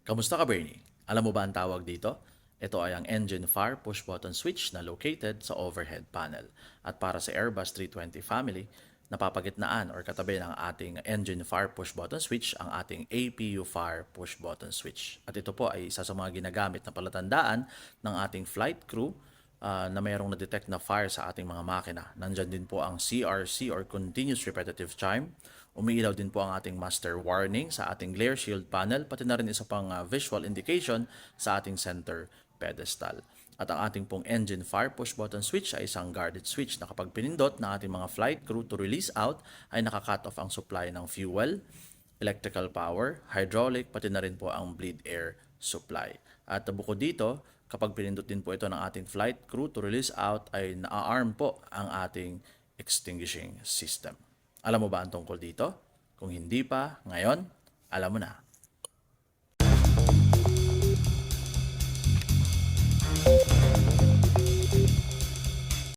Kamusta ka, Bernie? Alam mo ba ang tawag dito? Ito ay ang engine fire push button switch na located sa overhead panel. At para sa Airbus 320 family, napapagitnaan or katabi ng ating engine fire push button switch ang ating APU fire push button switch. At ito po ay isa sa mga ginagamit na palatandaan ng ating flight crew na mayroong na-detect na fire sa ating mga makina. Nandyan din po ang CRC or Continuous Repetitive Chime. Umiilaw din po ang ating master warning sa ating glare shield panel, pati na rin isa pang visual indication sa ating center pedestal. At ang ating pong engine fire push button switch ay isang guarded switch na kapag pinindot ng ating mga flight crew to release out ay nakakat off ang supply ng fuel, electrical power, hydraulic, pati na rin po ang bleed air supply. At bukod dito, kapag pinindot din po ito ng ating flight crew to release out ay na-arm po ang ating extinguishing system. Alam mo ba ang tungkol dito? Kung hindi pa, ngayon, alam mo na.